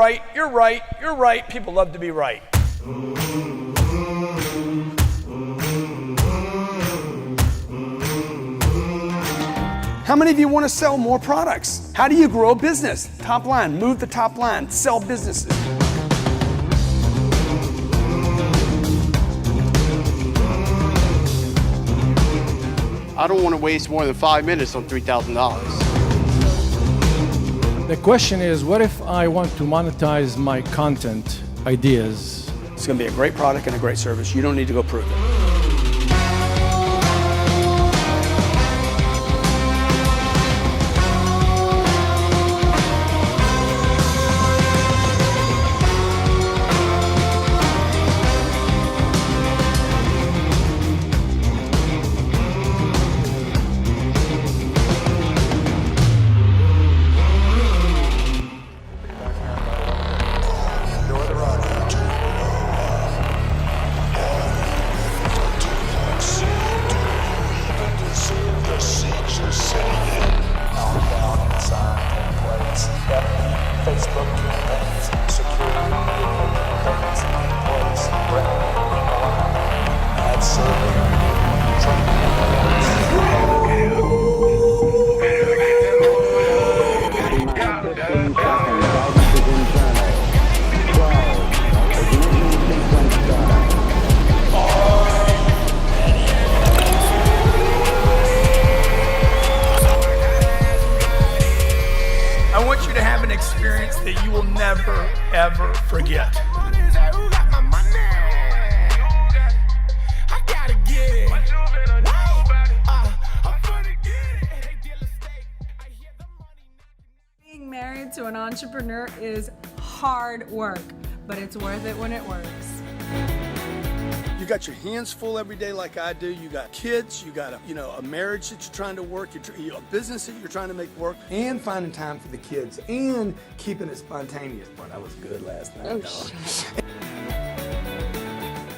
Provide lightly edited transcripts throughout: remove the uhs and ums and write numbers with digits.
right, you're right, you're right. People love to be right. How many of you want to sell more products? How do you grow a business? Top line, move the top line, sell businesses. I don't want to waste more than 5 minutes on $3,000. The question is, what if I want to monetize my content ideas? It's going to be a great product and a great service. You don't need to go prove it. I want you to have an experience that you will never, ever forget. Being married to an entrepreneur is hard work, but it's worth it when it works. You got your hands full every day like I do. You got kids, you got a marriage that you're trying to work, a business that you're trying to make work, and finding time for the kids, and keeping it spontaneous. Boy, that was good last night. Oh, shut up.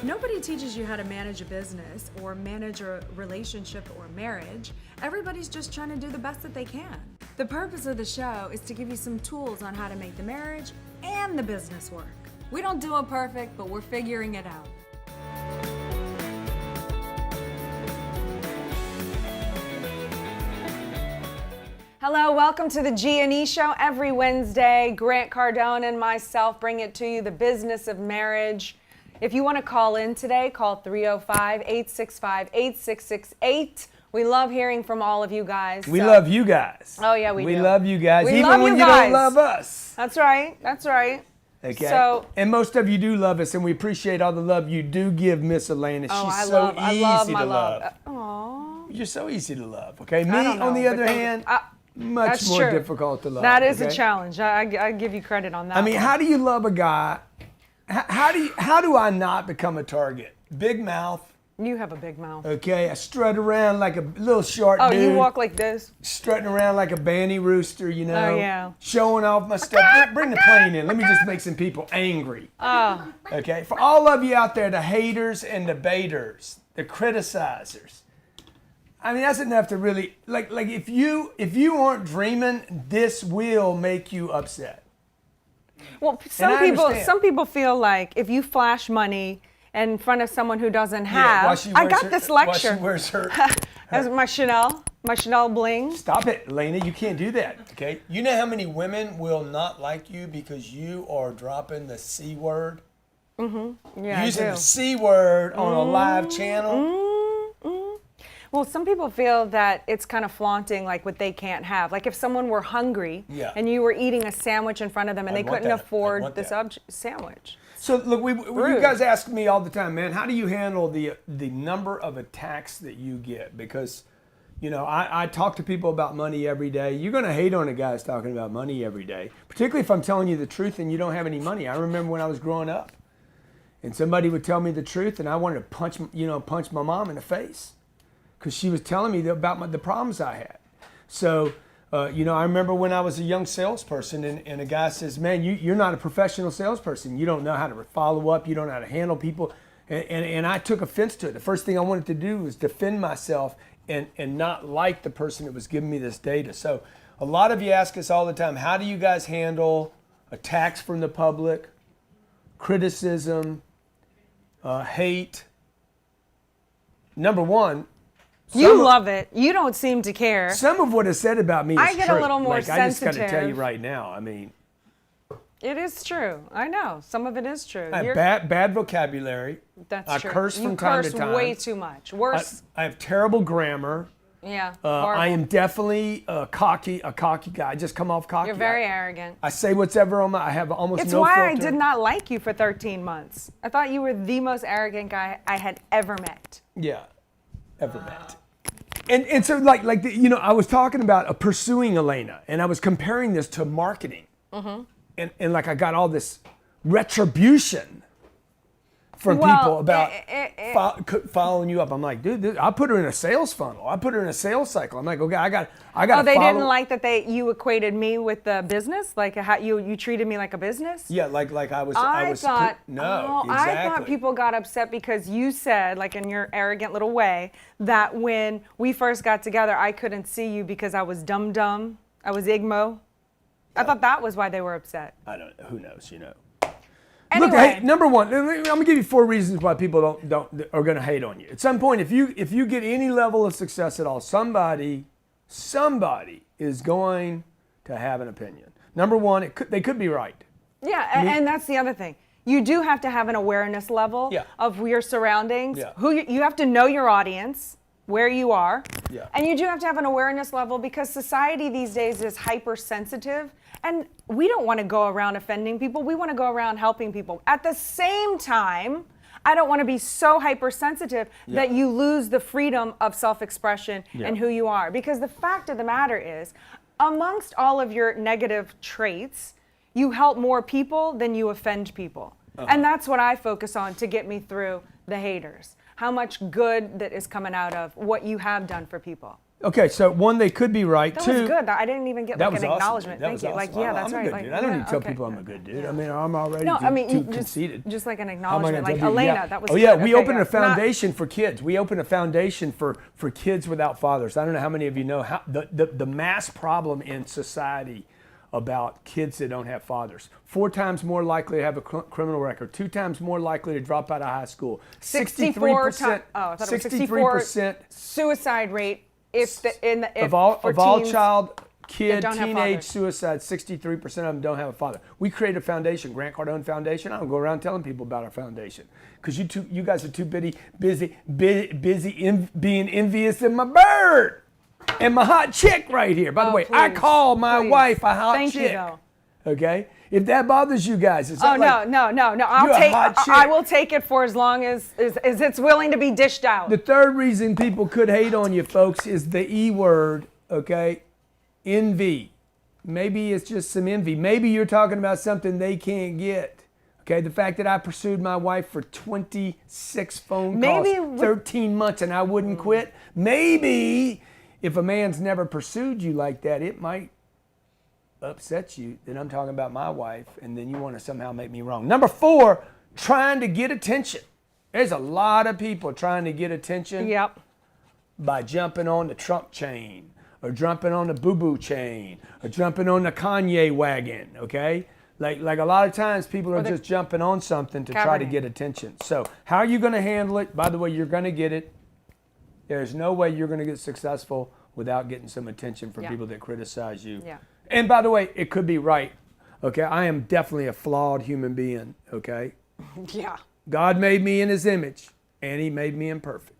Nobody teaches you how to manage a business or manage a relationship or marriage. Everybody's just trying to do the best that they can. The purpose of the show is to give you some tools on how to make the marriage and the business work. We don't do it perfect, but we're figuring it out. Hello, welcome to the G&E Show. Every Wednesday, Grant Cardone and myself bring it to you, the business of marriage. If you want to call in today, call 305-865-8668. We love hearing from all of you guys. We love you guys. Oh, yeah, we do. We love you guys, We even love when you you guys. don't love us. That's right. That's right. Okay. So, and most of you do love us, and we appreciate all the love you do give Miss Elena. oh, She's I so love easy my to love. love. Aww. You're so easy to love. Okay. Me, I don't know, on the but other thank- hand, much that's more true. difficult to love. That is okay? a challenge. I give you credit on that. I mean, one. how do you love a guy? How do I not become a target? Big mouth. You have a big mouth. Okay, I strut around like a little short Oh, dude. you walk like this? Strutting around like a banty rooster, you know. Oh, yeah. Showing off my stuff. Bring the plane in. Let me just make some people angry. Oh. Okay, for all of you out there, the haters and the baiters, the criticizers. I mean, that's enough to really like if you aren't dreaming, this will make you upset. Well, And I understand. some people feel like if you flash money in front of someone who doesn't have, while she I wears got her- this while lecture. she wears her. That's my Chanel bling. Stop it, Elena. You can't do that. Okay. You know how many women will not like you because you are dropping the C word? Yeah, Using I the do. C word on a live channel. Well, some people feel that it's kind of flaunting like what they can't have. Like if someone were hungry Yeah. and you were eating a sandwich in front of them and I'd they want couldn't that. I'd afford want this that. sandwich. So look, you Rude. guys ask me all the time, man, how do you handle the number of attacks that you get? Because, you know, I talk to people about money every day. You're going to hate on a guy who's talking about money every day, particularly if I'm telling you the truth and you don't have any money. I remember when I was growing up and somebody would tell me the truth and I wanted to punch my mom in the face because she was telling me about the problems I had. So, you know, I remember when I was a young salesperson and a guy says, man, you're not a professional salesperson. You don't know how to follow up. You don't know how to handle people. And I took offense to it. The first thing I wanted to do was defend myself and not like the person that was giving me this data. So a lot of you ask us all the time, how do you guys handle attacks from the public, criticism, hate. Number one, You love it. You don't seem to care. some of what is said about me is I get a true. little more I just got to tell you sensitive. right now. I mean, It is true. I know. Some of it is true. I have bad vocabulary. That's I true. curse You from time to curse time. way too much. Worse. I have terrible grammar. Yeah. I horrible. am definitely a cocky guy. I just come off cocky. You're very arrogant. I say whatever on my. I have almost It's no why filter. I did not like you for 13 months. I thought you were the most arrogant guy I had ever met. Yeah, ever met. And so like you know, I was talking about pursuing Elena, and I was comparing this to marketing, and like I got all this retribution from Well, people about following you up. I'm like, dude, I put her in a sales funnel. I put her in a sales cycle. I'm like, okay, I got. Oh, they follow. didn't like that you equated me with the business, like how you treated me like a business. Yeah, like I was. I thought no, oh, exactly. I thought people got upset because you said, like in your arrogant little way, that when we first got together, I couldn't see you because I was dumb. I was igmo. I thought that was why they were upset. I don't. Who knows? You know. Anyway, Look, hey, number one, I'm gonna give you 4 reasons why people are gonna hate on you. At some point, if you get any level of success at all, somebody is going to have an opinion. Number one, they could be right. yeah, and that's the other thing. You do have to have an awareness level Yeah. of your surroundings. Yeah. Who you have to know your audience, where you are, Yeah. and you do have to have an awareness level because society these days is hypersensitive, and we don't want to go around offending people. We want to go around helping people. At the same time, I don't want to be so hypersensitive that you lose the freedom of self-expression and who you are. Because the fact of the matter is, amongst all of your negative traits, you help more people than you offend people. And that's what I focus on to get me through the haters. How much good that is coming out of what you have done for people. Okay, so one, they could be right. That Two, was good. I didn't even get that like was an awesome, acknowledgement. dude. That Thank was you. awesome. Like, yeah, that's I'm a right. good Like, dude. I don't need to tell okay. people I'm a good dude. I mean, I'm already No, I mean, too just conceited. like an How am I acknowledgement. gonna Like tell you? Elena, Yeah. that was Oh yeah, good. we Okay, opened yeah. a foundation for kids. We opened a foundation for kids without fathers. I don't know how many of you know how the mass problem in society about kids that don't have fathers. 4 times more likely to have a criminal record. 2 times more likely to drop out of high school. 63%. Oh, I thought it was 63% suicide rate if of all teens child, kid, don't have teenage fathers. suicide, 63% of them don't have a father. We created a foundation, Grant Cardone Foundation. I don't go around telling people about our foundation because you guys are too busy being envious of my bird and my hot chick right here. By the way, I please, call my please. wife a hot Thank you, chick. though. Okay, if that bothers you guys, it's Oh not like, no. You're a hot chick. I will take it for as long as it's willing to be dished out. The third reason people could hate on you, folks, is the E word, okay? Envy. Maybe it's just some envy. Maybe you're talking about something they can't get. Okay, the fact that I pursued my wife for 26 phone calls, Maybe 13 months, and I wouldn't quit. Maybe if a man's never pursued you like that, it might upset you that I'm talking about my wife, and then you want to somehow make me wrong. Number 4, trying to get attention. There's a lot of people trying to get attention Yep. by jumping on the Trump chain, or jumping on the boo-boo chain, or jumping on the Kanye wagon, okay? Like a lot of times people are just jumping on something to try to Kaepernick. get attention. So how are you going to handle it? By the way, you're going to get it. There's no way you're going to get successful without getting some attention from Yeah. people that criticize you. Yeah. And by the way, it could be right. Okay, I am definitely a flawed human being, okay? Yeah. God made me in his image, and he made me imperfect.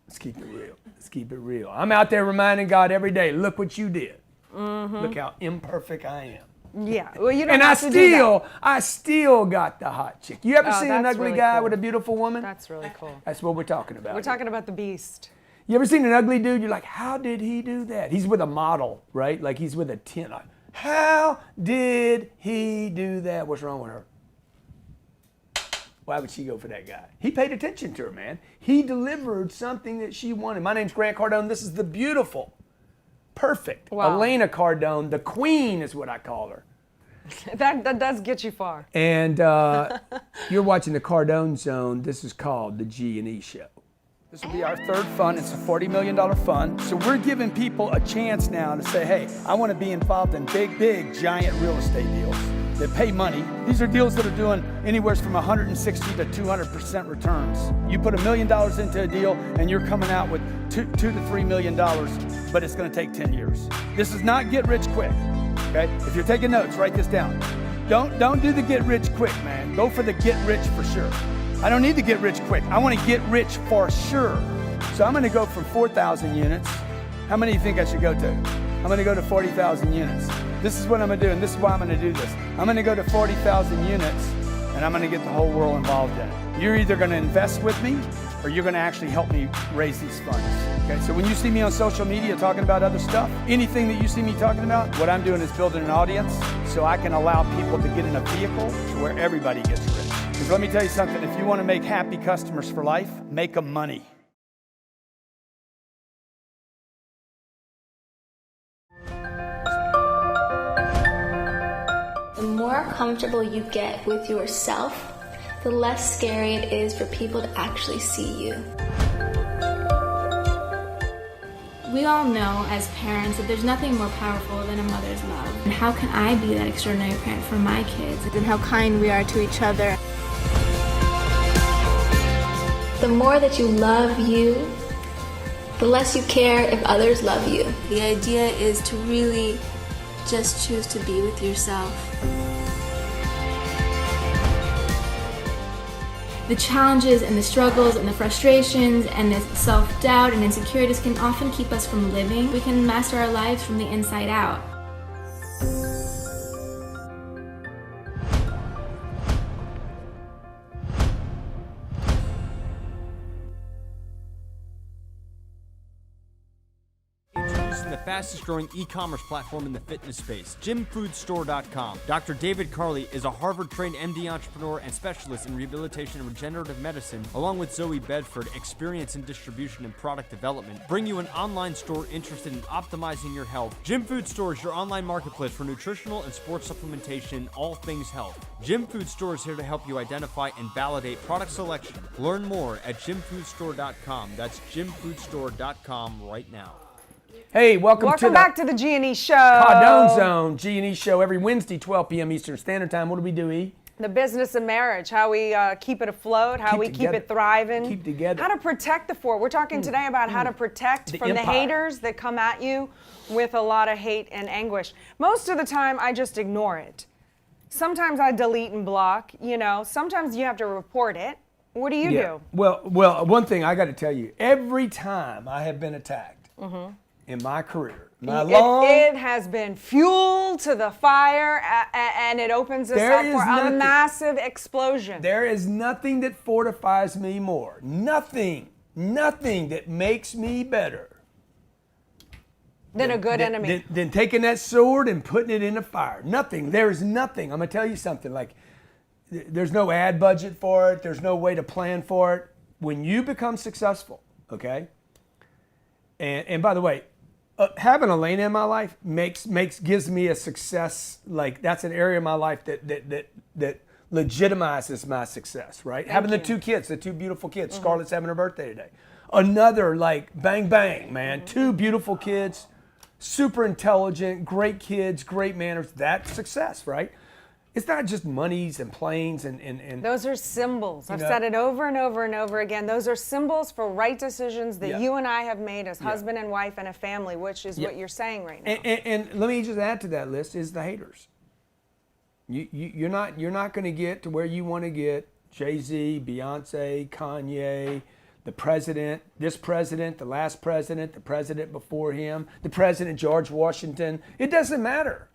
Let's keep it real. Let's keep it real. I'm out there reminding God every day, look what you did. Look how imperfect I am. Yeah. Well, you don't And have to do that. I still got the hot chick. You ever Oh, seen an that's ugly really guy cool. with a beautiful woman? That's really cool. That's what we're talking about. We're talking about the beast. You ever seen an ugly dude? You're like, how did he do that? He's with a model, right? Like he's with a 10. How did he do that? What's wrong with her? Why would she go for that guy? He paid attention to her, man. He delivered something that she wanted. My name's Grant Cardone. This is the beautiful, perfect Wow. Elena Cardone. The queen is what I call her. That does get you far. And you're watching the Cardone Zone. This is called the G&E Show. This will be our third fund. It's a $40 million fund. So we're giving people a chance now to say, hey, I want to be involved in big, giant real estate deals that pay money. These are deals that are doing anywhere from 160 to 200% returns. You put $1 million into a deal and you're coming out with $2 to $3 million, but it's going to take 10 years. This is not get rich quick, okay? If you're taking notes, write this down. Don't do the get rich quick, man. Go for the get rich for sure. I don't need to get rich quick. I want to get rich for sure. So I'm going to go from 4,000 units. How many do you think I should go to? I'm going to go to 40,000 units. This is what I'm going to do, and this is why I'm going to do this. I'm going to go to 40,000 units, and I'm going to get the whole world involved in it. You're either going to invest with me, or you're going to actually help me raise these funds. Okay, so when you see me on social media talking about other stuff, anything that you see me talking about, what I'm doing is building an audience so I can allow people to get in a vehicle to where everybody gets rich. Because let me tell you something, if you want to make happy customers for life, make them money. The more comfortable you get with yourself, the less scary it is for people to actually see you. We all know as parents that there's nothing more powerful than a mother's love. And how can I be that extraordinary parent for my kids? And how kind we are to each other. The more that you love you, the less you care if others love you. The idea is to really just choose to be with yourself. The challenges and the struggles and the frustrations and the self-doubt and insecurities can often keep us from living. We can master our lives from the inside out. The fastest growing e-commerce platform in the fitness space, gymfoodstore.com. Dr. David Carley is a Harvard-trained MD entrepreneur and specialist in rehabilitation and regenerative medicine, along with Zoe Bedford, experience in distribution and product development, bring you an online store interested in optimizing your health. Gym Food Store is your online marketplace for nutritional and sports supplementation, all things health. Gym Food Store is here to help you identify and validate product selection. Learn more at gymfoodstore.com. That's gymfoodstore.com right now. Hey, welcome back to the G&E Show. Cardone Zone, G&E Show, every Wednesday, 12 p.m. Eastern Standard Time. What do we do, E? The business of marriage, how we keep it afloat, how we keep it thriving. Keep together. How to protect the fort. We're talking today about how to protect from the haters that come at you with a lot of hate and anguish. Most of the time, I just ignore it. Sometimes I delete and block, you know. Sometimes you have to report it. What do you do? Well, one thing I got to tell you, every time I have been attacked, in my career. It has been fuel to the fire, and it opens us up for a massive explosion. There is nothing that fortifies me more. Nothing that makes me better than a good enemy. Than taking that sword and putting it in the fire. Nothing. There is nothing. I'm going to tell you something. Like, there's no ad budget for it. There's no way to plan for it. When you become successful, okay? And by the way, having Elena in my life gives me a success. Like, that's an area of my life that legitimizes my success, right? Having the two kids, the two beautiful kids. Scarlett's having her birthday today. Another, like, bang, man. Two beautiful kids, super intelligent, great kids, great manners. That's success, right? It's not just monies and planes and those are symbols. I've said it over and over and over again. Those are symbols for right decisions that you and I have made as husband and wife and a family, which is what you're saying right now. And let me just add to that list is the haters. You're not going to get to where you want to get. Jay-Z, Beyonce, Kanye, the president, this president, the last president, the president before him, the president George Washington. It doesn't matter.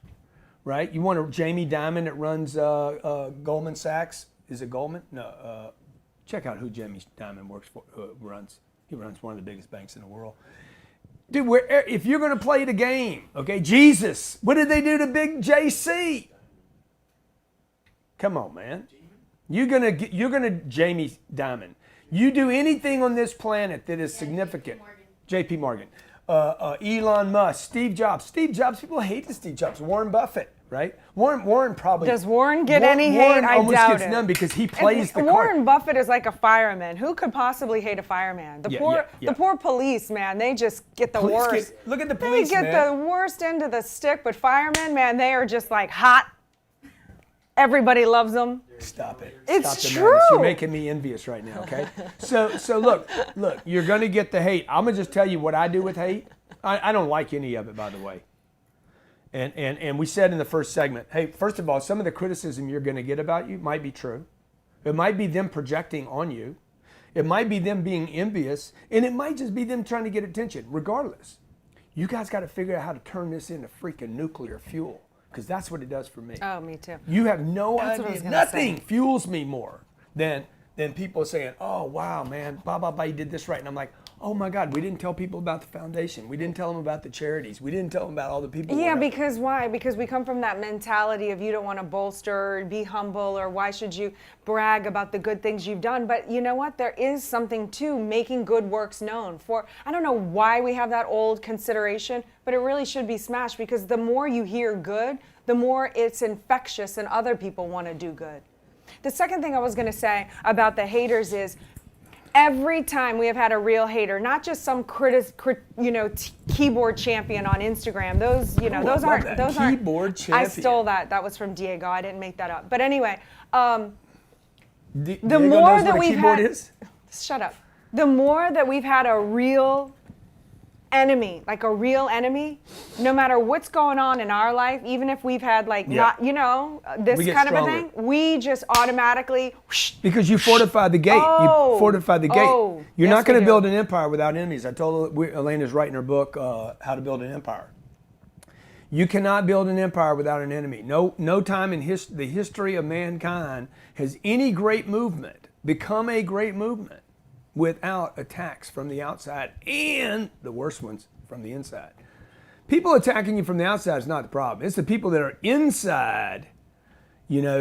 Right? You want Jamie Dimon that runs Goldman Sachs. Is it Goldman? No. Check out who Jamie Dimon works for. Runs. He runs one of the biggest banks in the world. Dude, if you're going to play the game, okay, Jesus, what did they do to Big JC? Come on, man. You're gonna Jamie Dimon. You do anything on this planet that is significant. J.P. Morgan. Elon Musk, Steve Jobs. People hated Steve Jobs. Warren Buffett. right? Warren probably Does Warren get Warren, any hate? Warren I almost doubt gets it. none because he plays the Warren card. Buffett is like a fireman. Who could possibly hate a fireman? The poor police, man. They just get the worst. Look at the police, They get the worst end of the stick. But firemen, man, they are just like hot. Everybody loves them. Stop it. It's Stop the true. madness. You're making me envious right now, okay? So look, you're going to get the hate. I'm going to just tell you what I do with hate. I don't like any of it, by the way. And we said in the first segment, hey, first of all, some of the criticism you're going to get about you might be true. It might be them projecting on you. It might be them being envious. And it might just be them trying to get attention. Regardless, you guys got to figure out how to turn this into freaking nuclear fuel. Because that's what it does for me. Oh, me too. You have no That's what I idea. was gonna Nothing say. fuels me more than people saying, oh, wow, man, blah, blah, blah, you did this right. And I'm like, oh, my God, we didn't tell people about the foundation. We didn't tell them about the charities. We didn't tell them about all the people. Yeah, because why? Because we come from that mentality of you don't want to bolster, be humble, or why should you brag about the good things you've done? But you know what? There is something to making good works known. I don't know why we have that old consideration, but it really should be smashed because the more you hear good, the more it's infectious and other people want to do good. The second thing I was going to say about the haters is every time we have had a real hater, not just some keyboard champion on Instagram. Those aren't keyboard champion. I stole that. That was from Diego. I didn't make that up. But anyway, the Diego more knows that what a we've keyboard had, is? shut up. The more that we've had a real enemy, like a real enemy, no matter what's going on in our life, even if we've had this We get kind of a stronger. thing, we just automatically Because you fortify the gate. You fortify the gate. Oh, You're yes, not going we to do. build an empire without enemies. I told Elena's writing her book, How to Build an Empire. You cannot build an empire without an enemy. No time in the history of mankind has any great movement become a great movement without attacks from the outside and the worst ones from the inside. People attacking you from the outside is not the problem. It's the people that are inside,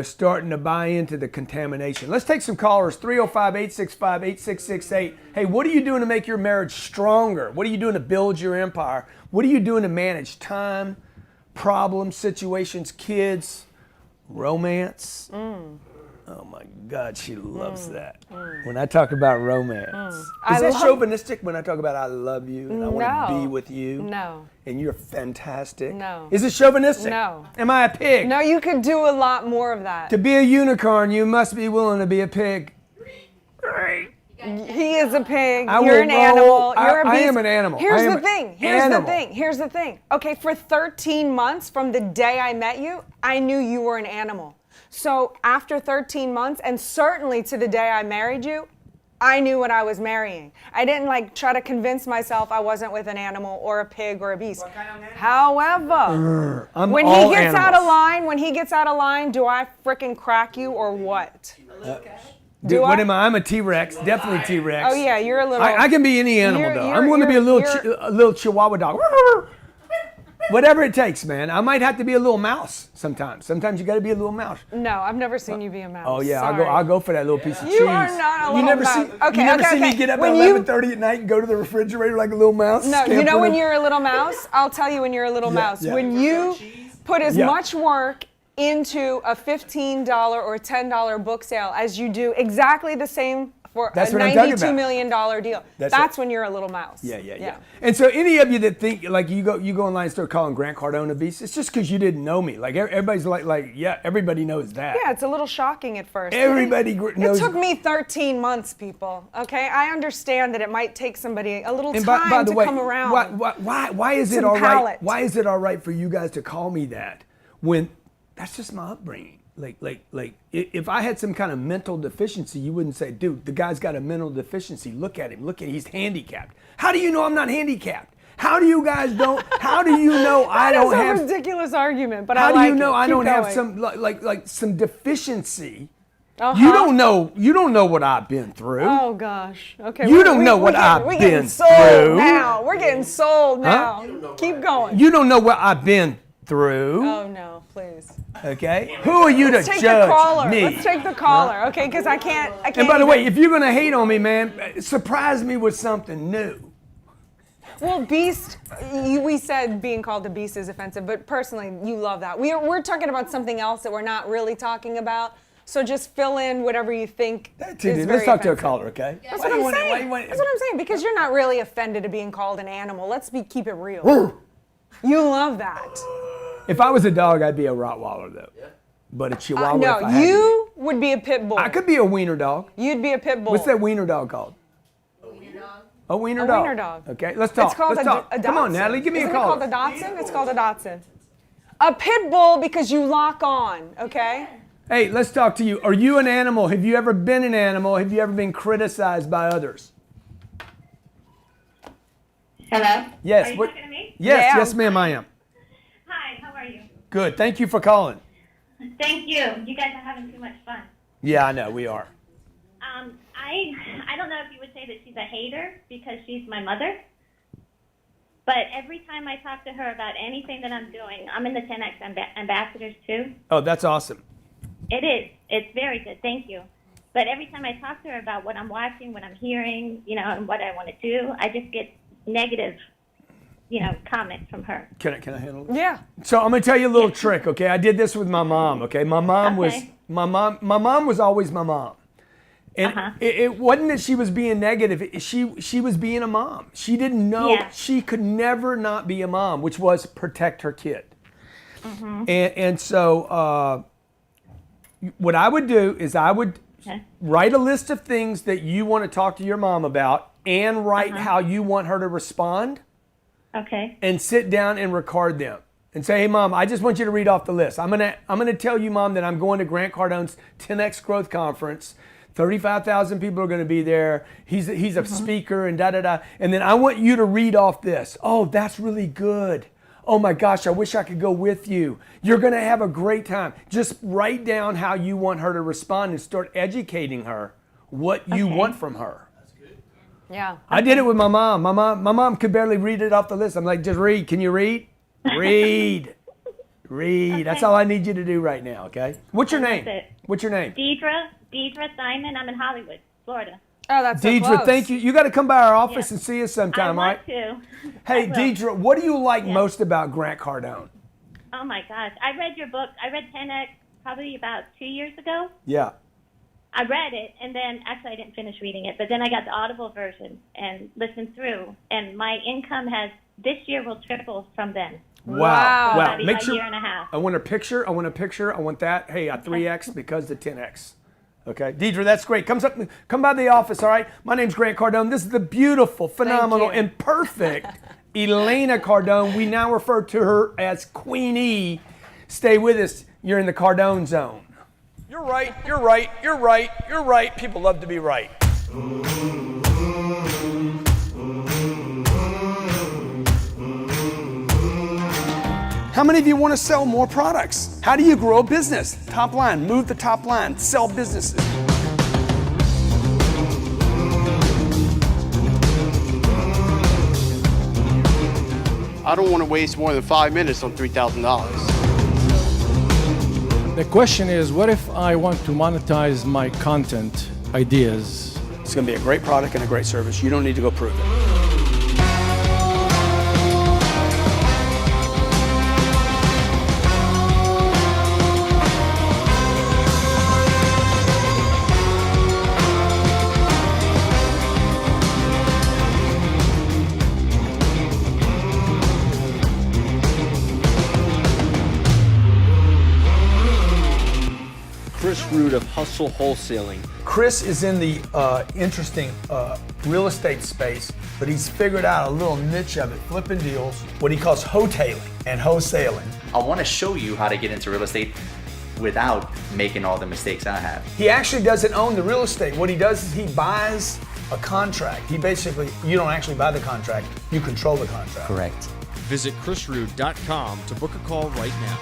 starting to buy into the contamination. Let's take some callers, 305-865-8668. Hey, what are you doing to make your marriage stronger? What are you doing to build your empire? What are you doing to manage time, problems, situations, kids, romance? Oh my God, she loves that. When I talk about romance. Is that chauvinistic when I talk about I love you and I want to be with you? No. And you're fantastic? No. Is it chauvinistic? No. Am I a pig? No, you could do a lot more of that. To be a unicorn, you must be willing to be a pig. He is a pig. I You're will an roll- animal. You're a beast. I am an animal. Here's I am the an thing. Here's the thing. Okay, for 13 months from the day I met you, I knew you were an animal. So after 13 months, and certainly to the day I married you, I knew what I was marrying. I didn't try to convince myself I wasn't with an animal or a pig or a beast. What kind of animal? However, I'm when all he gets out animals. of line, do I frickin' crack you or what? Dude, Do what I? am I? I'm a T-Rex, definitely T-Rex. Oh yeah, you're a little. I can be any animal though. I'm going to be a little Chihuahua dog. Whatever it takes, man. I might have to be a little mouse sometimes. Sometimes you got to be a little mouse. No, I've never seen you be a mouse. Oh yeah, Sorry. I'll go for that little piece of cheese. You are not a little you never mouse. See, Okay, you never okay, see me okay. get up When at you- 11:30 at night and go to the refrigerator like a little mouse. No, you know when you're a little mouse? I'll tell you when you're a little mouse. yeah. When you put as Yeah. much work into a $15 or $10 book sale as you do exactly the same for That's a what I'm talking $92 about. million deal. That's That's it. when you're a little mouse. Yeah. And so any of you that think you go online and start calling Grant Cardone a beast, it's just because you didn't know me. Like everybody's yeah, everybody knows that. Yeah, it's a little shocking at first. Everybody knows. It took me 13 months, people. Okay, I understand that it might take somebody a little And time by the to way, come around. why is it Some all right? palate. Why is it all right for you guys to call me that when that's just my upbringing? If I had some kind of mental deficiency, you wouldn't say, dude, the guy's got a mental deficiency. Look at him. He's handicapped. How do you know I'm not handicapped? How do you guys don't? How do you know I don't That's have? a ridiculous argument, but How I do like you know it. I Keep don't have going. some like some deficiency? Uh-huh. You don't know. You don't know what I've been through. Oh gosh. Okay. You don't know what I've we're been getting sold through. now. We're getting sold now. Keep going. You don't know what I've been through. Oh no, please. Okay. Who are you to Let's take the judge caller. me? Let's take the caller, okay? Because I can't. And by the way, if you're gonna hate on me, man, surprise me with something new. Well, beast, we said being called a beast is offensive, but personally, you love that. We're talking about something else that we're not really talking about. So just fill in whatever you think is very Let's talk to a offensive. caller, okay? That's what I'm saying. That's what I'm saying, because you're not really offended at being called an animal. Keep it real. You love that. If I was a dog, I'd be a Rottweiler, though. But a Chihuahua, if I No, had to you would be a pit bull. be. I could be a wiener dog. You'd be a pit bull. What's that wiener dog called? A wiener dog. Wiener dog. Okay, let's talk. It's called let's talk. a Come on, Dachshund. Natalie, give me Isn't a call. it called a Dachshund? It's called a Dachshund. A pit bull because you lock on, okay? Hey, let's talk to you. Are you an animal? Have you ever been an animal? Have you ever been criticized by others? Hello? Yes. Are you talking to me? Yes, Yeah. yes, ma'am, I am. Hi, how are you? Good. Thank you for calling. Thank you. You guys are having too much fun. Yeah, I know, we are. I don't know if you would say that she's a hater because she's my mother, but every time I talk to her about anything that I'm doing, I'm in the 10X ambassadors too. Oh, that's awesome. It is. It's very good. Thank you. But every time I talk to her about what I'm watching, what I'm hearing, and what I want to do, I just get negative, comments from her. Can I handle it? Yeah. So I'm gonna tell you a little trick, okay? I did this with my mom, okay? My mom was always my mom. And it wasn't that she was being negative. She was being a mom. She didn't know. Yeah. She could never not be a mom, which was protect her kid. And so what I would do is I would write a list of things that you want to talk to your mom about and write how you want her to respond. Okay. And sit down and record them. And say, hey, Mom, I just want you to read off the list. I'm gonna tell you, Mom, that I'm going to Grant Cardone's 10X Growth Conference. 35,000 people are going to be there. He's a speaker and da-da-da. And then I want you to read off this. Oh, that's really good. Oh my gosh, I wish I could go with you. You're going to have a great time. Just write down how you want her to respond and start educating her what you want from her. That's good. Yeah. I did it with my mom. My mom could barely read it off the list. I'm like, just read. Can you read? Read. Read. Okay. That's all I need you to do right now, okay? What's your name? What's your name? Deidre Simon. I'm in Hollywood, Florida. Oh, that's so Deidre, close. thank you. You got to come by our office and see us sometime, I right? want to. Hey, Deidre, what do you like most about Grant Cardone? Oh my gosh, I read your book. I read 10X probably about 2 years ago. Yeah. I read it, and then actually I didn't finish reading it, but then I got the Audible version and listened through, and my income this year will triple from then. Wow. About Make a sure, year and a half. I want a picture. I want that. Hey, a 3X because the 10X. Okay, Deidre, that's great. Come by the office, all right? My name's Grant Cardone. This is the beautiful, phenomenal, and perfect Elena Cardone. We now refer to her as Queen E. Stay with us. You're in the Cardone zone. You're right. You're right. You're right. You're right. People love to be right. How many of you want to sell more products? How do you grow a business? Top line, move the top line, sell businesses. I don't want to waste more than 5 minutes on $3,000. The question is, what if I want to monetize my content ideas? It's going to be a great product and a great service. You don't need to go prove it. Chris Root of Hustle Wholesaling. Chris is in the interesting real estate space, but he's figured out a little niche of it, flipping deals, what he calls ho-tailing and wholesaling. I want to show you how to get into real estate without making all the mistakes I have. He actually doesn't own the real estate. What he does is he buys a contract. You don't actually buy the contract, you control the contract. Correct. Visit chrisroot.com to book a call right now.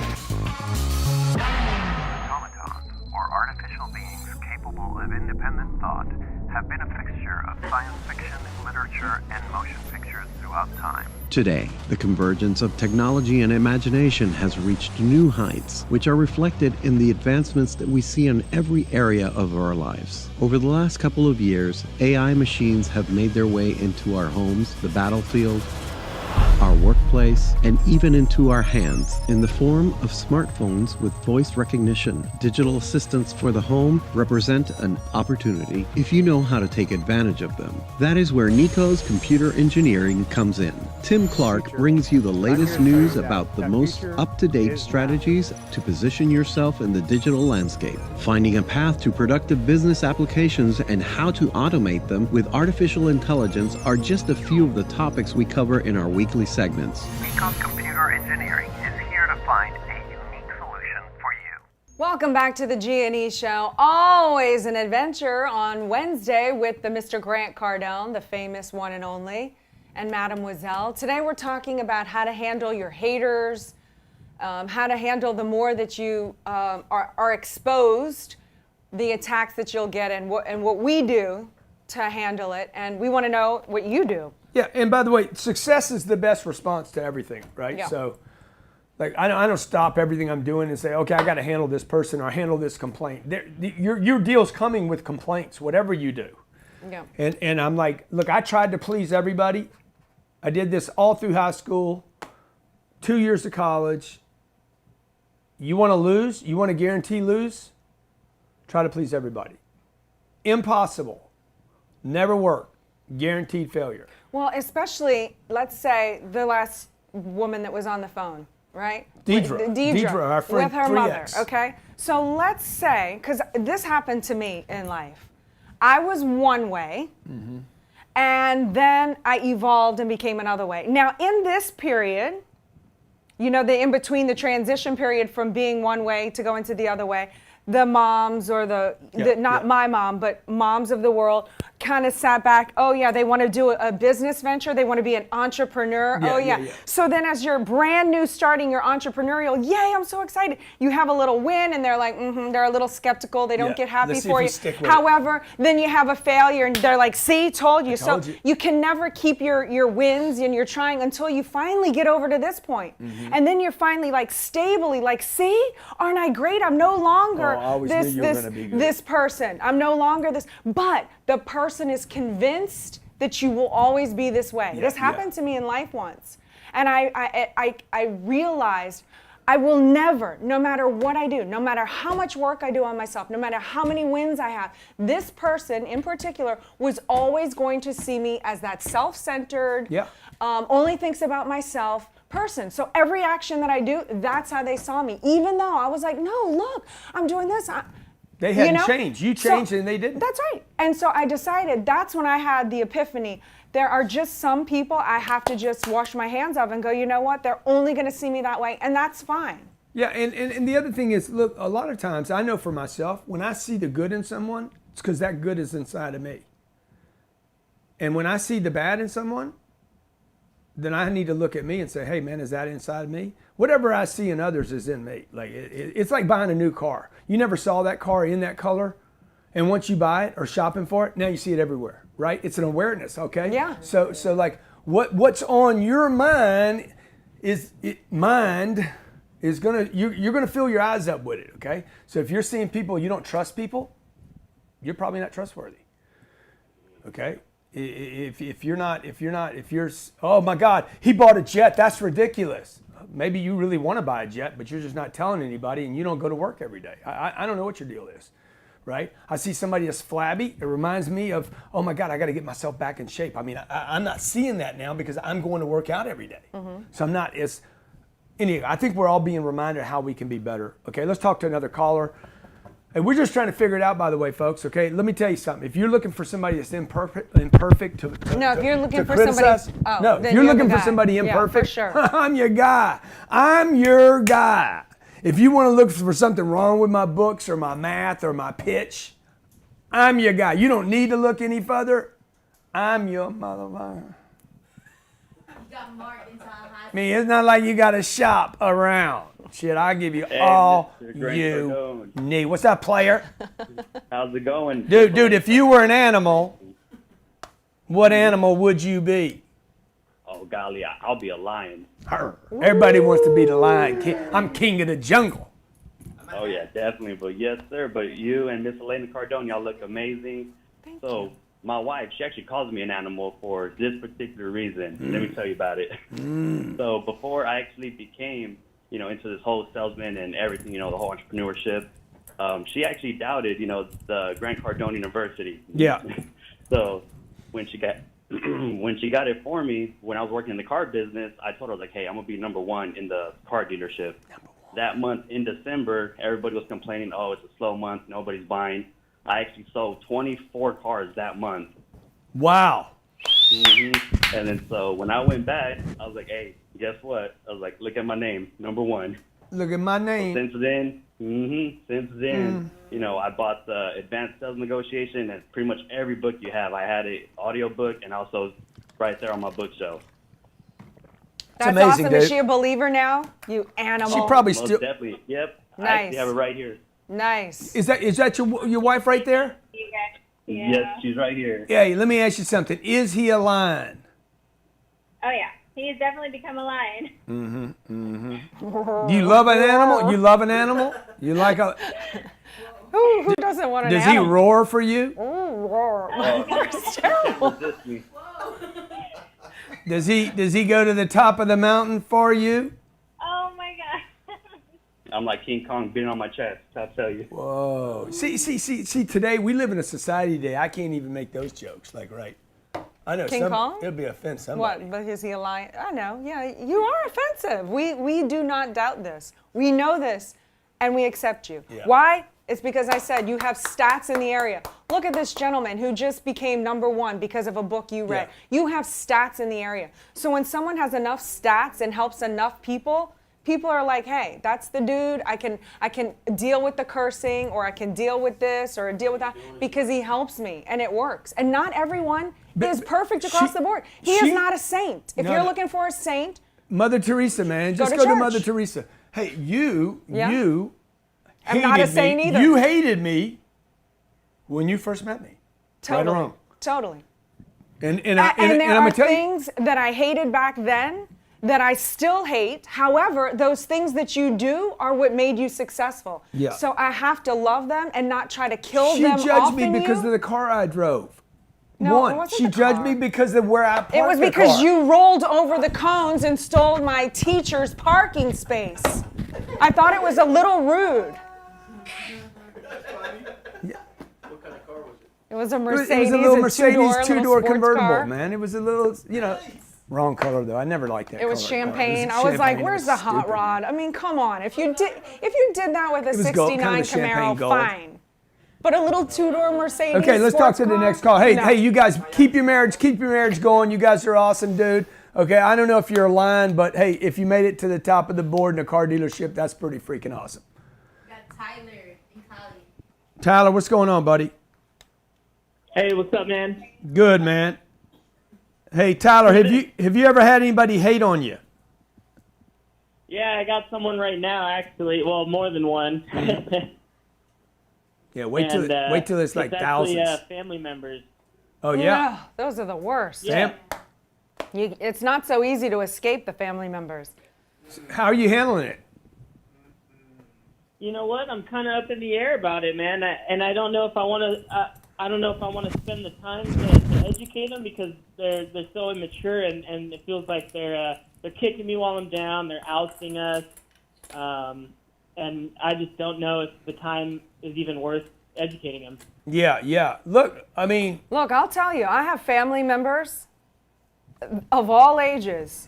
Or artificial beings capable of independent thought have been a fixture of science fiction, literature, and motion pictures throughout time. Today, the convergence of technology and imagination has reached new heights, which are reflected in the advancements that we see in every area of our lives. Over the last couple of years, AI machines have made their way into our homes, the battlefield, our workplace, and even into our hands in the form of smartphones with voice recognition. Digital assistants for the home represent an opportunity if you know how to take advantage of them. That is where Nico's Computer Engineering comes in. Tim Clark brings you the latest news about the most up-to-date strategies to position yourself in the digital landscape, finding a path to productive business applications and how to automate them with artificial intelligence are just a few of the topics we cover in our weekly segments. Nico's Computer Engineering is here to find a unique solution for you. Welcome back to the G&E Show. Always an adventure on Wednesday with the Mr. Grant Cardone, the famous one and only, and Mademoiselle. Today we're talking about how to handle your haters, how to handle the more that you are exposed, the attacks that you'll get, and what we do to handle it. And we want to know what you do. Yeah, and by the way, success is the best response to everything, right? Yeah. So, like, I don't stop everything I'm doing and say, okay, I got to handle this person or handle this complaint. Your deal's coming with complaints, whatever you do. Yeah. And I'm like, look, I tried to please everybody. I did this all through high school, 2 years of college. You want to lose? You want to guarantee lose? Try to please everybody. Impossible. Never work. Guaranteed failure. Well, especially, let's say, the last woman that was on the phone, right? Deidre, our friend, with her 3X. mother, okay? So let's say, because this happened to me in life. I was one way, and then I evolved and became another way. Now, in this period, you know, the in between, the transition period from being one way to going to the other way, the moms or not my mom, but moms of the world kind of sat back. Oh yeah, they want to do a business venture. They want to be an entrepreneur. So then as you're brand new starting your entrepreneurial, yay, I'm so excited. You have a little win and they're like, they're a little skeptical. They don't get happy for you. However, then you have a failure and they're like, see, told you. So you can never keep your wins and you're trying until you finally get over to this point. And then you're finally like stably like, see, aren't I great? I'm no longer this person. I'm no longer this, but the person is convinced that you will always be this way. This happened to me in life once. And I realized I will never, no matter what I do, no matter how much work I do on myself, no matter how many wins I have, this person in particular was always going to see me as that self-centered, only thinks about myself person. So every action that I do, that's how they saw me. Even though I was like, no, look, I'm doing this. They hadn't changed. You changed and they didn't. That's right. And so I decided, that's when I had the epiphany. There are just some people I have to just wash my hands of and go, you know what? They're only going to see me that way. And that's fine. Yeah. And the other thing is, look, a lot of times I know for myself, when I see the good in someone, it's because that good is inside of me. And when I see the bad in someone, then I need to look at me and say, hey, man, is that inside of me? Whatever I see in others is in me. Like it's like buying a new car. You never saw that car in that color. And once you buy it or shopping for it, now you see it everywhere, right? It's an awareness, okay? Yeah. So like what's on your mind is gonna, you're gonna fill your eyes up with it, okay? So if you're seeing people, you don't trust people, you're probably not trustworthy, okay? If you're, oh my God, he bought a jet, that's ridiculous. Maybe you really want to buy a jet, but you're just not telling anybody and you don't go to work every day. I don't know what your deal is, right? I see somebody that's flabby, it reminds me of, oh my God, I got to get myself back in shape. I mean, I'm not seeing that now because I'm going to work out every day. So I'm not anyway, I think we're all being reminded how we can be better. Okay, let's talk to another caller. And we're just trying to figure it out, by the way, folks. Okay, let me tell you something. If you're looking for somebody that's imperfect if you're looking for criticize, somebody, if you're looking for somebody imperfect, yeah, for sure. I'm your guy. I'm your guy. If you want to look for something wrong with my books or my math or my pitch, I'm your guy. You don't need to look any further. I'm your motherfucker. I mean, it's not like you got to shop around. Shit, I'll give you all you need. What's up, player? How's it going? Dude, if you were an animal, what animal would you be? Oh, golly, I'll be a lion. Everybody wants to be the lion king. I'm king of the jungle. Oh, yeah, definitely. But yes, sir. But you and Miss Elena Cardone, y'all look amazing. Thank so, you. my wife, she actually calls me an animal for this particular reason. Let me tell you about it. So before I actually became, into this whole salesman and everything, the whole entrepreneurship, she actually doubted, the Grant Cardone University. Yeah. So when she got it for me, when I was working in the car business, I told her, hey, I'm going to be number one in the car dealership. That month in December, everybody was complaining, oh, it's a slow month, nobody's buying. I actually sold 24 cars that month. Wow. And then so when I went back, I was like, hey, guess what? I was like, look at my name, number one. Look at my name. Since then, I bought the Advanced Sales Negotiation and pretty much every book you have. I had an audio book and also right there on my bookshelf. That's amazing, awesome. dude. Is she a believer now? You animal. She probably Most still. definitely. Yep. Nice. I actually have it right here. Nice. Is that your wife right there? Yeah. Yes, she's right here. Yeah. Let me ask you something. Is he a lion? Oh yeah, he has definitely become a lion. Do you love an animal? You love an animal? You like a? Who doesn't want an Does animal? he roar for you? Ooh, roar. That's terrible. Does he go to the top of the mountain for you? Oh my God. I'm like King Kong beating on my chest, I'll tell you. Whoa. See, today we live in a society today, I can't even make those jokes, right? I know. King Kong? It'll be offense somebody. What, but is he a lion? I know, yeah, you are offensive. We do not doubt this. We know this, and we accept you. Yeah. Why? It's because I said you have stats in the area. Look at this gentleman who just became number one because of a book you read. Yeah. You have stats in the area. So when someone has enough stats and helps enough people are like, hey, that's the dude. I can deal with the cursing, or I can deal with this or deal with that because he helps me and it works. And not everyone is perfect across the board. He is not a saint. If you're looking for a saint, Mother Teresa, man, just to go to church. Mother Teresa. Hey, you I'm not a saint either. You hated me when you first met me. Totally. Right or wrong? Totally. And there I'm are gonna tell you. things that I hated back then that I still hate. However, those things that you do are what made you successful. Yeah. So I have to love them and not try to kill She them judged off me in because you. of the car I drove. No, it One, wasn't she the judged car. me because of where I parked It was the because car. you rolled over the cones and stole my teacher's parking space. I thought it was a little rude. It was a Mercedes, It was a little Mercedes two-door two-door convertible, car. man. It was a little, wrong color though. I never liked that. It was color. champagne. It I was like, champagne. It "Where's was the hot stupid. rod?" I mean, come on. If you did that with a It was gold, '69 kind of a champagne Camaro, gold. fine. But a little two-door Mercedes. Okay, let's talk sports to the car? next call. Hey, No. hey, you guys, keep your marriage going. You guys are awesome, dude. Okay, I don't know if you're a lion, but hey, if you made it to the top of the board in a car dealership, that's pretty freaking awesome. Got Tyler and Collie. Tyler, what's going on, buddy? Hey, what's up, man? Good, man. Hey, Tyler, have you ever had anybody hate on you? Yeah, I got someone right now, actually. Well, more than one. Yeah, wait till it's like thousands. Actually, family members. Oh yeah. Those are the worst. Yeah. It's not so easy to escape the family members. How are you handling it? You know what? I'm kind of up in the air about it, man. I don't know if I want to. I don't know if I want to spend the time to educate them because they're so immature and it feels like they're kicking me while I'm down. They're ousting us, and I just don't know if the time is even worth educating them. Yeah. Look, I'll tell you, I have family members of all ages.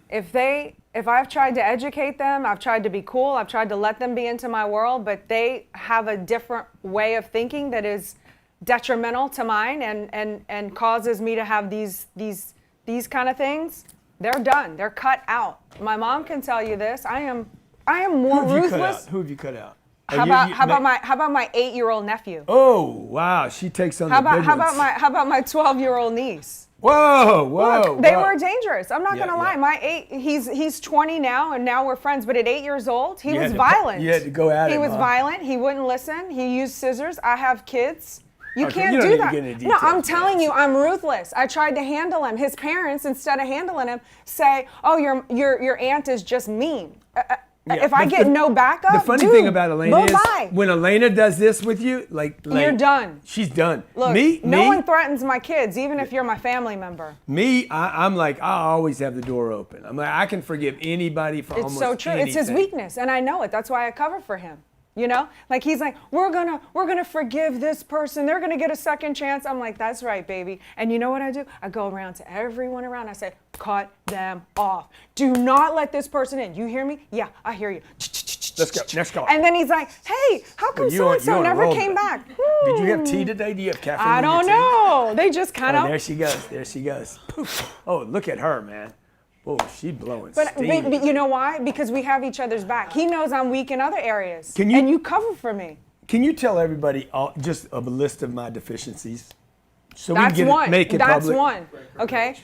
If I've tried to educate them, I've tried to be cool, I've tried to let them be into my world, but they have a different way of thinking that is detrimental to mine and causes me to have these kind of things, they're done. They're cut out. My mom can tell you this. I am more ruthless. Who have you cut out? How about my 8-year-old nephew? Oh wow, she takes on the big ones. How about my 12-year-old niece? Whoa. Look, they were dangerous. I'm not gonna lie. Yeah. He's 20 now, and now we're friends. But at 8 years old, he was violent. You had to go at him. He was violent. He wouldn't listen. He used scissors. I have kids. You Okay, can't you don't do need to that. get into No, I'm details, telling you, I'm ruthless. I tried to handle him. His parents, instead of handling him, say, "Oh, your aunt is just mean." Yeah, If I get no backup, the funny dude, thing about Elena is bye-bye. when Elena does this with you, like You're done. She's done. Look, no one threatens my kids, even if you're my family member. I'm like, I always have the door open. I'm like, I can forgive anybody for It's almost so true. anything. It's his weakness, and I know it. That's why I cover for him. You know, like he's like, we're gonna forgive this person. They're gonna get a second chance. I'm like, that's right, baby. And you know what I do? I go around to everyone around. I say, cut them off. Do not let this person in. You hear me? Yeah, I hear you. Let's go. Next call. And then he's like, hey, how come so and so never came back? Did you have tea today? Do you have caffeine? I don't know. They just kind of. There she goes. There she goes. Poof. Oh, look at her, man. Oh, she's blowing But steam. you know why? Because we have each other's back. He knows I'm weak in other areas. Can you- and you cover for me. Can you tell everybody just a list of my deficiencies? So That's we can make it That's public. one. Okay.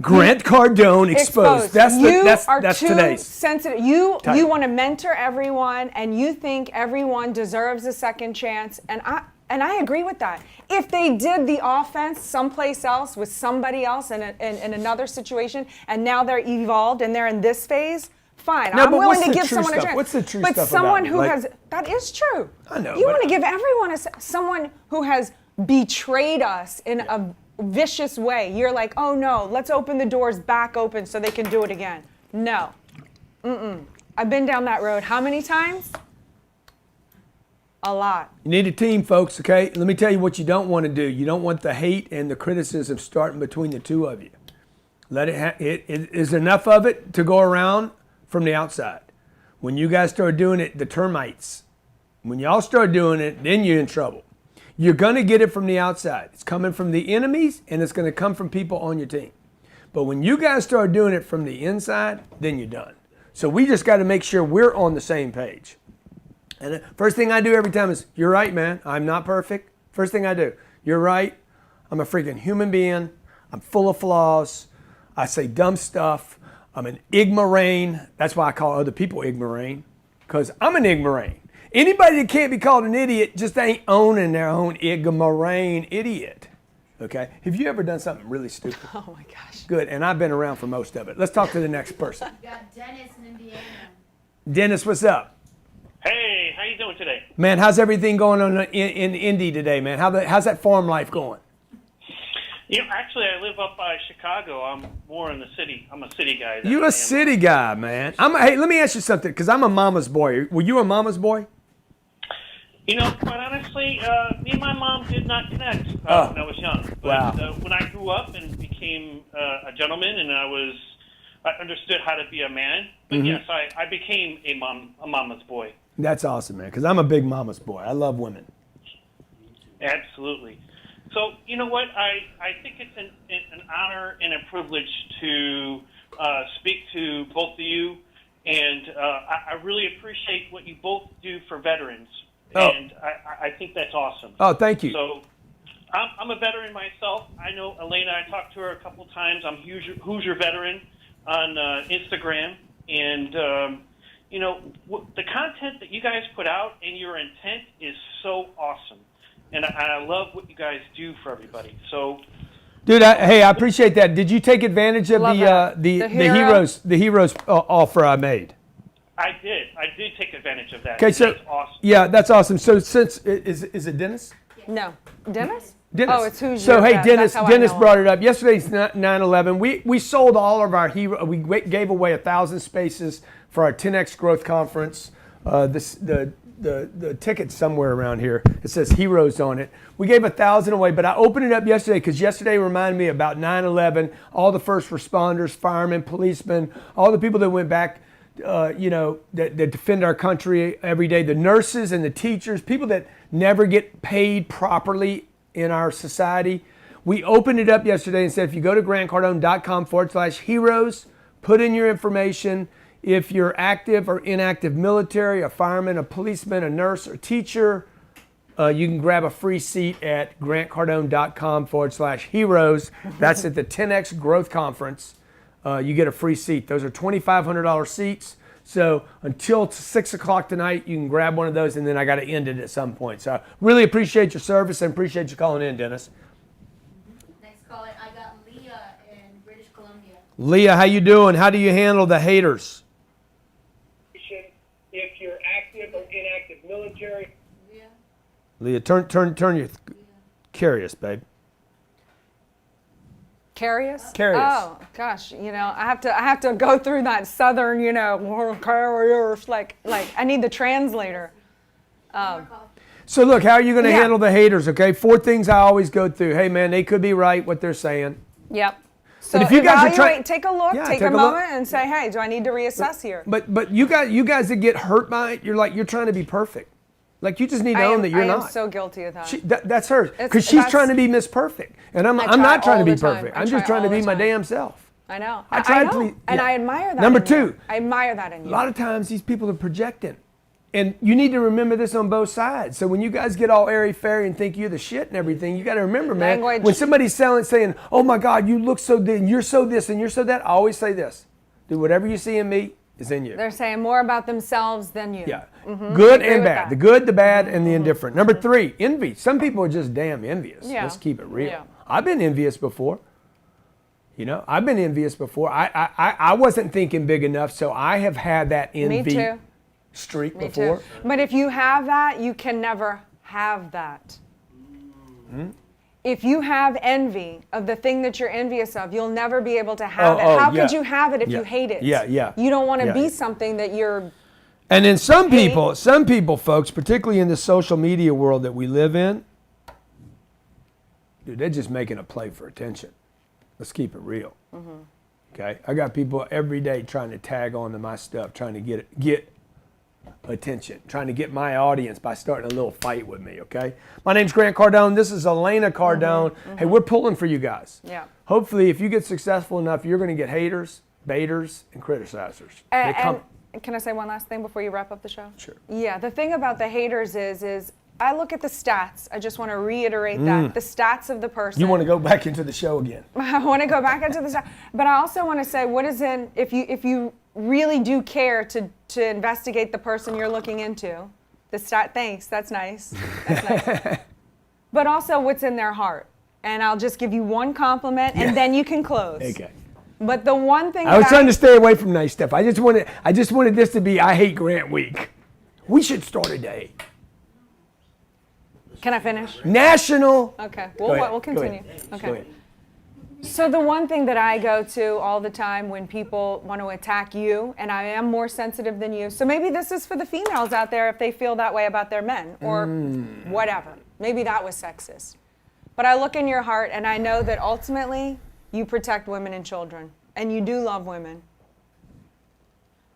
Grant Cardone exposed. That's too today's. sensitive. You Title. want to mentor everyone, and you think everyone deserves a second chance, and I agree with that. If they did the offense someplace else with somebody else in another situation, and now they're evolved and they're in this phase, fine. No, I'm but willing what's to the give true someone a stuff? chance. What's the true but stuff someone about who it? has that is true. I know, You but- want to give everyone someone who has betrayed us in a vicious way. You're like, oh no, let's open the doors back open so they can do it again. No. I've been down that road how many times? A lot. You need a team, folks, okay? Let me tell you what you don't want to do. You don't want the hate and the criticism starting between the two of you. Let it is enough of it to go around from the outside. When you guys start doing it, the termites, when y'all start doing it, then you're in trouble. You're going to get it from the outside. It's coming from the enemies, and it's going to come from people on your team. But when you guys start doing it from the inside, then you're done. So we just got to make sure we're on the same page. And the first thing I do every time is, you're right, man. I'm not perfect. First thing I do, you're right. I'm a freaking human being. I'm full of flaws. I say dumb stuff. I'm an ignorain. That's why I call other people ignorain, because I'm an ignorain. Anybody that can't be called an idiot just ain't owning their own ignorain idiot. Okay? Have you ever done something really stupid? Oh my gosh. Good, and I've been around for most of it. Let's talk to the next person. You got Dennis in Indiana. Dennis, what's up? Hey, how you doing today? Man, how's everything going on in Indy today, man? How's that farm life going? You know, actually, I live up by Chicago. I'm more in the city. I'm a city guy. than You I a am- city guy, man. Hey, let me ask you something, because I'm a mama's boy. Were you a mama's boy? You know, quite honestly, me and my mom did not connect when I was young. But Wow. when I grew up and became a gentleman, and I understood how to be a man. But Mhm. yes, I became a mama's boy. That's awesome, man, because I'm a big mama's boy. I love women. Absolutely. So, you know what? I think it's an honor and a privilege to speak to both of you, and I really appreciate what you both do for veterans, and I think that's awesome. Oh, thank you. So, I'm a veteran myself. I know Elena. I talked to her a couple times. I'm Hoosier Veteran on Instagram, and you know, the content that you guys put out and your intent is so awesome. And I love what you guys do for everybody. So, Dude, I appreciate that. Did you take advantage of Love the that. the heroes offer I made? I did take advantage of that. Okay, so That's awesome. yeah, that's awesome. So since is it Dennis? No. Dennis? Dennis. Oh, it's Hoosier. So hey, That's Dennis. how I Dennis know him. brought it up. Yesterday's 9/11. We sold all of our hero. We gave away 1,000 spaces for our 10x Growth Conference. The ticket's somewhere around here. It says Heroes on it. We gave 1,000 away, but I opened it up yesterday because yesterday reminded me about 9/11. All the first responders, firemen, policemen, all the people that went back. That defend our country every day, the nurses and the teachers, people that never get paid properly in our society. We opened it up yesterday and said, if you go to grantcardone.com/heroes, put in your information. If you're active or inactive military, a fireman, a policeman, a nurse, or teacher, you can grab a free seat at grantcardone.com/heroes. That's at the 10X Growth Conference. You get a free seat. Those are $2,500 seats. So until 6 o'clock tonight, you can grab one of those, and then I got to end it at some point. So I really appreciate your service and appreciate you calling in, Dennis. Next caller, I got Leah in British Columbia. Leah, how you doing? How do you handle the haters? Appreciate if you're active or inactive military. Leah, turn your curious, babe. Curious? Curious. Oh gosh, I have to go through that southern, curious, like I need the translator. So look, how are you going to Yeah. handle the haters? Okay, 4 things I always go through. Hey man, they could be right what they're saying. Yep. So But if you guys are evaluate, take a look, Yeah, take take a a look. moment, and say, hey, do I need to reassess here? But you guys that get hurt by it, you're trying to be perfect. Like you just need to own that you're I am not. so guilty of that. That's hers, It's- because she's that's- trying to be Miss Perfect, and I'm I not try trying to all be the time. perfect. I I'm try just trying to all be the my time. damn self. I know. I try know. to please, and yeah. I admire that. Number in you. 2. I admire that in you. A lot of times these people are projecting. And you need to remember this on both sides. So when you guys get all airy-fairy and think you're the shit and everything, you got to remember, man, Language. when somebody's saying, oh my God, you look so good, and you're so this, and you're so that, I always say this. Dude, whatever you see in me is in you. They're saying more about themselves than you. Yeah. Mhm. Good I agree and with bad. that. The good, the bad, and the indifferent. Number 3, envy. Some people are just damn envious. Yeah. Let's keep it real. Yeah. I've been envious before. I've been envious before. I wasn't thinking big enough, so I have had that envy Me too. streak Me before. too. But if you have that, you can never have that. Hmm? If you have envy of the thing that you're envious of, you'll never be able to have it. Oh, How yeah. could you have it if Yeah. you hate it? Yeah. You don't want to Yeah. be something that you're. And then some people, folks, particularly in the social media world that we live in, dude, they're just making a play for attention. Let's keep it real. Okay, I got people every day trying to tag on to my stuff, trying to get attention, trying to get my audience by starting a little fight with me. Okay, my name's Grant Cardone. This is Elena Cardone. Hey, we're pulling for you guys. Yeah. Hopefully, if you get successful enough, you're going to get haters, baiters, and criticizers. They come. And can I say one last thing before you wrap up the show? Sure. Yeah, the thing about the haters is I look at the stats. I just want to reiterate that. The stats of the person. You want to go back into the show again? I want to go back into the stats. But I also want to say what is in, if you really do care to investigate the person you're looking into, the stat, thanks, that's nice. That's nice. But also what's in their heart. And I'll just give you one compliment and then you can close. Okay. But the one thing I was trying to stay away from nice stuff. I just wanted this to be I Hate Grant Week. We should start a day. Can I finish? National. Okay, Go ahead. we'll continue. Go ahead. Okay. Go ahead. So the one thing that I go to all the time when people want to attack you, and I am more sensitive than you, so maybe this is for the females out there if they feel that way about their men or whatever. Maybe that was sexist. But I look in your heart and I know that ultimately you protect women and children, and you do love women.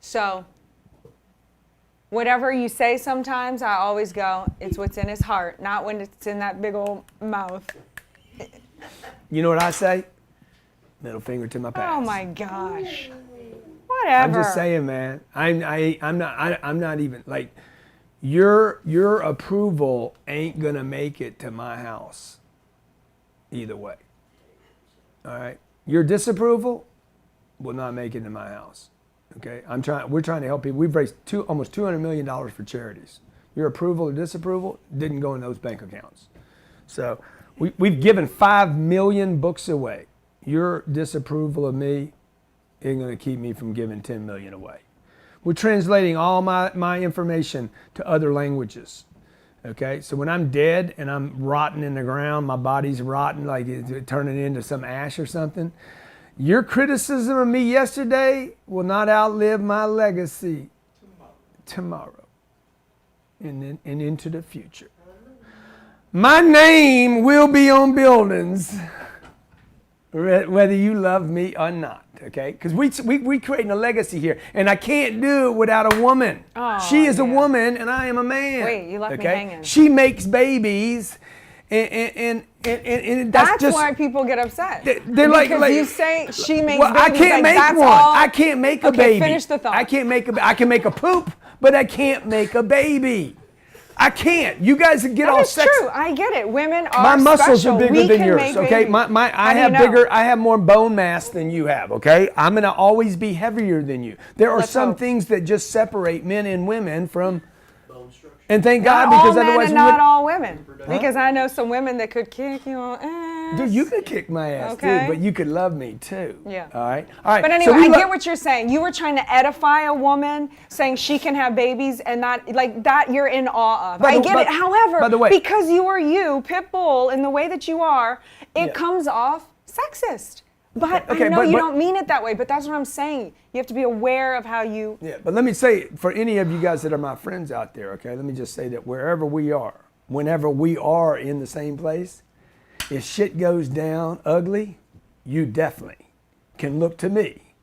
So whatever you say sometimes, I always go, it's what's in his heart, not when it's in that big old mouth. You know what I say? Middle finger to my past. Oh my gosh. Whatever. I'm just saying, man. I'm not even like your approval ain't gonna make it to my house. Either way. All right. Your disapproval will not make it to my house. Okay. We're trying to help people. We've raised almost $200 million for charities. Your approval or disapproval didn't go in those bank accounts. So we've given 5 million books away. Your disapproval of me ain't going to keep me from giving 10 million away. We're translating all my information to other languages. Okay, so when I'm dead and I'm rotting in the ground, my body's rotting, like it's turning into some ash or something, your criticism of me yesterday will not outlive my legacy tomorrow and into the future. My name will be on buildings, whether you love me or not, okay? Because we creating a legacy here, and I can't do it without a woman. Oh, she is a woman, and I am a man. Wait, you left me hanging. She makes babies, and that's just why people get upset. They're like you say she makes well, babies. I can't make that's one. all. I can't make a Okay, baby. finish the thought. I can make a poop, but I can't make a baby. I can't. You guys get all That's sexy. true. I get it. Women are My muscles special. are bigger We than can yours, make okay? babies. I How have do you know? bigger. I have more bone mass than you have, okay? I'm gonna always be heavier than you. There are Let's some hope. things that just separate men and women from. And thank Not God, because all men otherwise and we not would. all women. Because I know some women that could kick you. ass. Dude, you could kick my ass Okay. too, but you could love me too. Yeah. All right. All right. But so anyway, we I get what you're saying. You were trying to edify a woman, saying she can have babies and not like that. You're in awe of. I get it. However, by the way, because you are you, Pitbull, in the way that you are, it Yeah. comes off sexist. But Okay, I know but- you but- don't mean it that way. But that's what I'm saying. You have to be aware of how you. Yeah, but let me say, for any of you guys that are my friends out there, okay, let me just say that wherever we are, whenever we are in the same place, if shit goes down ugly, you definitely can look to me,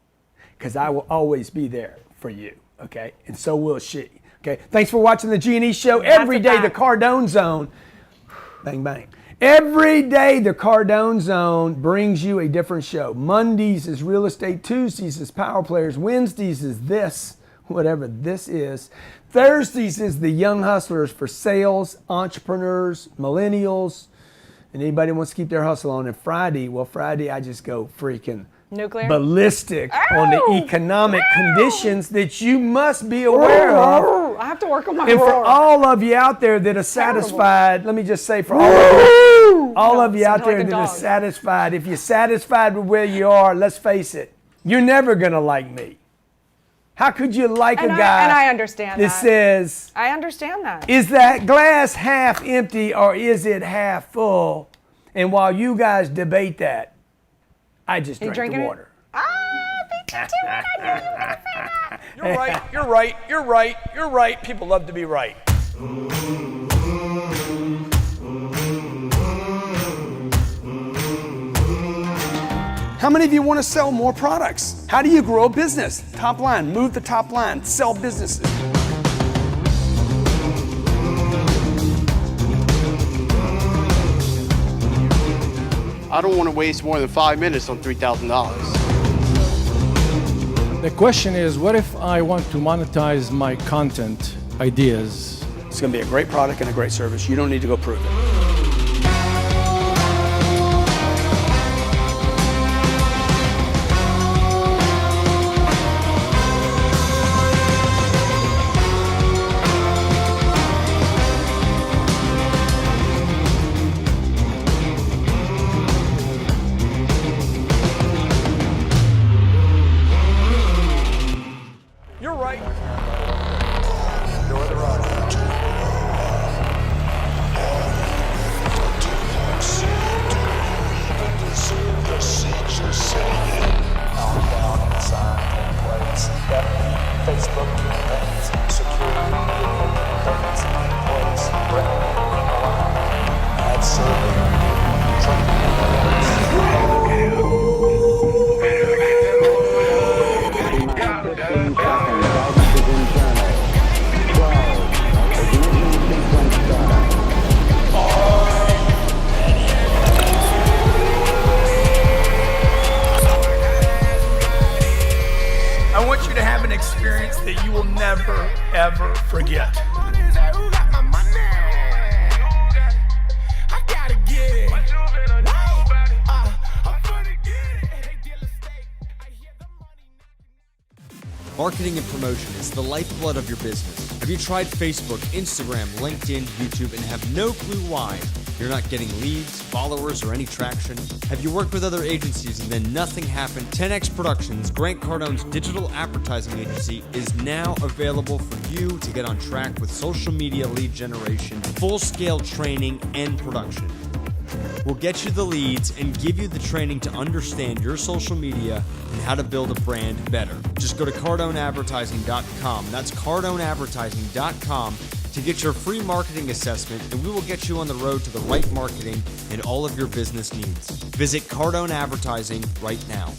because I will always be there for you, okay? And so will she, okay? Thanks for watching the G&E Show. Every day, the Cardone Zone, bang, bang. Every day, the Cardone Zone brings you a different show. Mondays is Real Estate. Tuesdays is Power Players. Wednesdays is this, whatever this is. Thursdays is the Young Hustlers for sales, entrepreneurs, millennials, and anybody who wants to keep their hustle on. And Friday, well, Friday I just go freaking Nuclear? ballistic on the economic conditions that you must be aware of. I have to work on my And for roar. all of you out there that are satisfied, let me just say for all of you out there like a that are dog. satisfied, if you're satisfied with where you are, let's face it, you're never going to like me. How could you like a guy And I understand that that. says, I understand that. is that glass half empty or is it half full? And while you guys debate that, I just You drink the drinking it? water. You're right, you're right, you're right, you're right. People love to be right. How many of you want to sell more products? How do you grow a business? Top line, move the top line, sell businesses. I don't want to waste more than 5 minutes on $3,000. The question is, what if I want to monetize my content ideas? It's going to be a great product and a great service. You don't need to go prove it. You're right. Facebook campaigns, security, equipment, employees, branding, ad serving, I want you to have an experience that you will never, ever forget. Marketing and promotion is the lifeblood of your business. Have you tried Facebook, Instagram, LinkedIn, YouTube, and have no clue why you're not getting leads, followers, or any traction? Have you worked with other agencies and then nothing happened? 10X Productions, Grant Cardone's digital advertising agency, is now available for you to get on track with social media lead generation, full-scale training, and production. We'll get you the leads and give you the training to understand your social media and how to build a brand better. Just go to cardoneadvertising.com. That's cardoneadvertising.com to get your free marketing assessment, and we will get you on the road to the right marketing and all of your business needs. Visit Cardone Advertising right now.